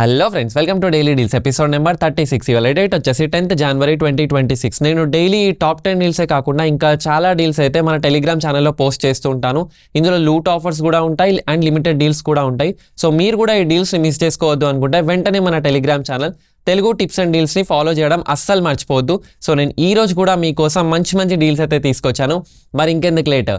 Hello friends, welcome to daily deals episode number 36. ఇవాళ date వచ్చేసి 10th January 2026. నేను daily top 10 డీల్సే కాకుండా ఇంకా చాలా డీల్స్ అయితే మన టెలిగ్రామ్ ఛానల్లో పోస్ట్ చేస్తూ ఉంటాను. ఇందులో లూట్ ఆఫర్స్ కూడా ఉంటాయి అండ్ లిమిటెడ్ డీల్స్ కూడా ఉంటాయి. సో మీరు కూడా ఈ డీల్స్ని మిస్ చేసుకోవద్దు అనుకుంటే వెంటనే మన Telegram channel Telugu tips and డీల్స్ని ఫాలో చేయడం అస్సలు మర్చిపోవద్దు. సో నేను ఈ రోజు కూడా మీకోసం మంచి డీల్స్ అయితే తీసుకొచ్చాను. మరి ఇంకెందుకు లేట్,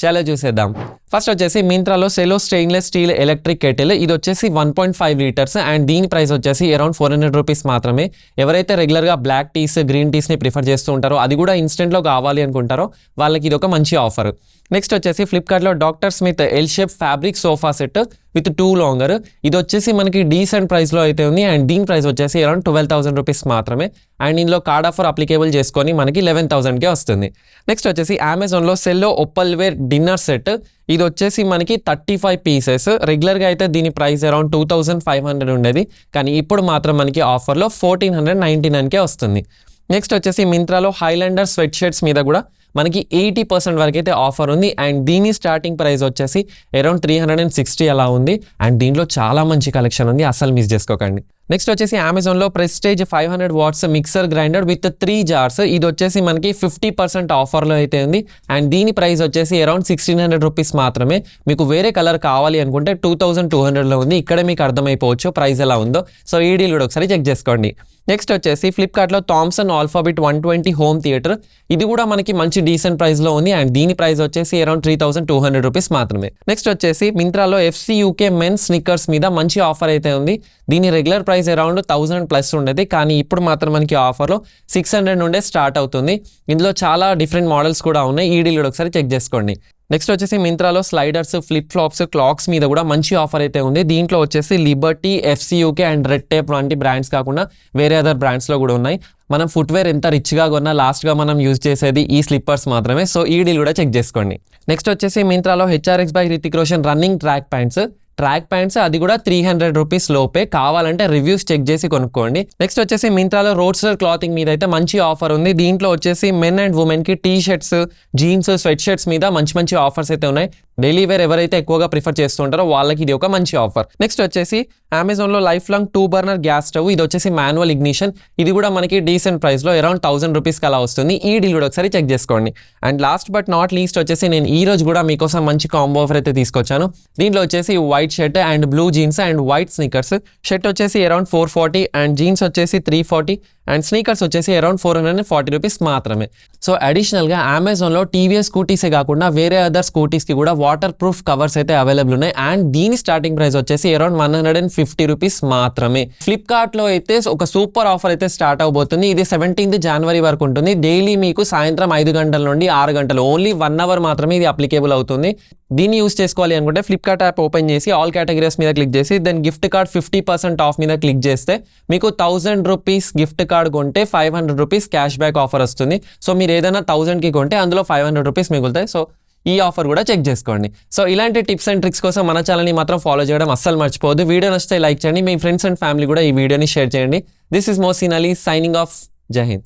చాలా చూసేద్దాం. ఫస్ట్ వచ్చేసి మింత్రాలో Cello stainless steel electric kettle. ఇది వచ్చేసి 1.5 లీటర్స్ అండ్ దీని ప్రైస్ వచ్చేసి అరౌండ్ 400 రూపీస్ మాత్రమే. ఎవరైతే రెగ్యులర్గా బ్లాక్ టీస్ గ్రీన్ టీస్ని ప్రిఫర్ చేస్తూ ఉంటారో, అది కూడా ఇన్స్టెంట్లో కావాలి అనుకుంటారో వాళ్ళకి ఇది ఒక మంచి ఆఫర్. నెక్స్ట్ వచ్చేసి ఫ్లిప్కార్ట్లో doctor Smith L shape fabric sofa set with 2 longer. ఇది వచ్చేసి మనకి డీసెంట్ ప్రైస్లో అయితే ఉంది అండ్ దీని ప్రైస్ వచ్చేసి అరౌండ్ 12,000 రూపీస్ మాత్రమే. అండ్ ఇందులో కార్డ్ ఆఫర్ అప్లికేబుల్ చేసుకొని మనకి 11,000కే వస్తుంది. నెక్స్ట్ వచ్చేసి అమెజాన్లో సెల్లో ఒప్పల్వేర్ డిన్నర్ సెట్. ఇది వచ్చేసి మనకి 35 పీసెస్. రెగ్యులర్గా అయితే దీని ప్రైస్ అరౌండ్ 2,500 ఉండేది, కానీ ఇప్పుడు మాత్రం మనకి ఆఫర్లో 1,499కే వస్తుంది. నెక్స్ట్ వచ్చేసి మింత్రాలో హైలాండర్ స్వెట్ షర్ట్స్ మీద కూడా మనకి 80% వరకు అయితే ఆఫర్ ఉంది అండ్ దీని స్టార్టింగ్ ప్రైస్ వచ్చేసి అరౌండ్ 360 అలా ఉంది. అండ్ దీంట్లో చాలా మంచి కలెక్షన్ ఉంది, అస్సలు మిస్ చేసుకోకండి. నెక్స్ట్ వచ్చేసి అమెజాన్లో Prestige 500 watts mixer grinder with 3 jars. ఇది వచ్చేసి మనకి 50% ఆఫర్లో అయితే ఉంది అండ్ దీని ప్రైస్ వచ్చేసి అరౌండ్ 1,600 రూపీస్ మాత్రమే. మీకు వేరే కలర్ కావాలి అనుకుంటే 2,200లో ఉంది. ఇక్కడ మీకు అర్థమైపోవచ్చు ప్రైస్ ఎలా ఉందో. సో ఈ డీల్ కూడా ఒకసారి చెక్ చేసుకోండి. నెక్స్ట్ వచ్చేసి ఫ్లిప్కార్ట్లో థామ్సన్ ఆల్ఫాబెట్ 120 హోమ్ థియేటర్. ఇది కూడా మనకి మంచి డీసెంట్ ప్రైస్లో ఉంది అండ్ దీని ప్రైస్ వచ్చేసి అరౌండ్ 3,200 రూపీస్ మాత్రమే. నెక్స్ట్ వచ్చేసి మింత్రాలో FC UK మెన్స్ స్నిక్కర్స్ మీద మంచి ఆఫర్ అయితే ఉంది. దీని రెగ్యులర్ ప్రైస్ అరౌండ్ 1,000+ ఉండేది, కానీ ఇప్పుడు మాత్రం మనకి ఆఫర్లో 600 నుండే స్టార్ట్ అవుతుంది. ఇందులో చాలా డిఫరెంట్ మోడల్స్ కూడా ఉన్నాయి. ఈ డీల్ కూడా ఒకసారి చెక్ చేసుకోండి. నెక్స్ట్ వచ్చేసి మింత్రాలో స్లైడర్స్, ఫ్లిప్ ఫ్లాప్స్, క్లాక్స్ మీద కూడా మంచి ఆఫర్ అయితే ఉంది. దీంట్లో వచ్చేసి Liberty, FC UK and red tape వంటి బ్రాండ్స్ కాకుండా వేరే అదర్ బ్రాండ్స్లో కూడా ఉన్నాయి. మనం ఫుట్వేర్ ఎంత రిచ్గా కొన్నా లాస్ట్గా మనం యూజ్ చేసేది ఈ స్లిప్పర్స్ మాత్రమే. సో ఈ డీల్ కూడా చెక్ చేసుకోండి. నెక్స్ట్ వచ్చేసి మింత్రాలో HRX by Hrithik Roshan running track pants అది కూడా 300 రూపీస్ లోపే. కావాలంటే రివ్యూస్ చెక్ చేసి కొనుక్కోండి. నెక్స్ట్ వచ్చేసి మింత్రాలో రోడ్స్టర్ క్లాతింగ్ మీద అయితే మంచి ఆఫర్ ఉంది. దీంట్లో వచ్చేసి మెన్ అండ్ ఉమెన్కి T shirts, jeans, sweat shirts మీద మంచి ఆఫర్స్ అయితే ఉన్నాయి. డైలీ వేర్ ఎవరైతే ఎక్కువగా ప్రిఫర్ చేస్తుంటారో వాళ్ళకి ఇది ఒక మంచి ఆఫర్. నెక్స్ట్ వచ్చేసి అమెజాన్లో life long 2 burner gas stove. ఇది వచ్చేసి మాన్యువల్ ఇగ్నిషన్. ఇది కూడా మనకి డీసెంట్ ప్రైస్లో అరౌండ్ 1,000 రూపీస్కి అలా వస్తుంది. ఈ డీల్ కూడా ఒకసారి చెక్ చేసుకోండి. And last but not least వచ్చేసి నేను ఈ రోజు కూడా మీకోసం మంచి కాంబో ఆఫర్ అయితే తీసుకొచ్చాను. దీంట్లో వచ్చేసి white shirt and blue jeans and white sneakers. Shirt వచ్చేసి అరౌండ్ 440 అండ్ జీన్స్ వచ్చేసి 340 అండ్ స్నీకర్స్ వచ్చేసి అరౌండ్ 440 రూపీస్ మాత్రమే. సో అడిషనల్గా అమెజాన్లో TVS స్కూటీసే కాకుండా వేరే అదర్ స్కూటీస్కి కూడా వాటర్ ప్రూఫ్ కవర్స్ అయితే అవైలబుల్ ఉన్నాయి అండ్ దీని స్టార్టింగ్ ప్రైస్ వచ్చేసి అరౌండ్ 150 రూపీస్ మాత్రమే. ఫ్లిప్కార్ట్లో అయితే ఒక సూపర్ ఆఫర్ అయితే స్టార్ట్ అవబోతుంది. ఇది 17th January వరకు ఉంటుంది. డైలీ మీకు సాయంత్రం 5 గంటల నుండి 6 గంటలు, ఓన్లీ 1 అవర్ మాత్రమే ఇది అప్లికేబుల్ అవుతుంది. దీన్ని యూస్ చేసుకోవాలి అనుకుంటే ఫ్లిప్కార్ట్ యాప్ ఓపెన్ చేసి ఆల్ కేటగిరీస్ మీద క్లిక్ చేసి దెన్ గిఫ్ట్ కార్డ్ 50% ఆఫ్ మీద క్లిక్ చేస్తే మీకు 1,000 రూపీస్ గిఫ్ట్ కార్డ్ కొంటే 500 రూపీస్ క్యాష్ బ్యాక్ ఆఫర్ వస్తుంది. సో మీరు ఏదైనా 1,000కి కొంటే అందులో 500 రూపీస్ మిగులుతాయి. సో ఈ ఆఫర్ కూడా చెక్ చేసుకోండి. సో ఇలాంటి టిప్స్ అండ్ ట్రిక్స్ కోసం మన ఛానల్ని మాత్రం ఫాలో చేయడం అస్సలు మర్చిపోవద్దు. వీడియో నచ్చితే లైక్ చేయండి, మీ ఫ్రెండ్స్ అండ్ ఫ్యామిలీ కూడా ఈ వీడియోని షేర్ చేయండి. This is Mohsin Ali signing off. జై హింద్.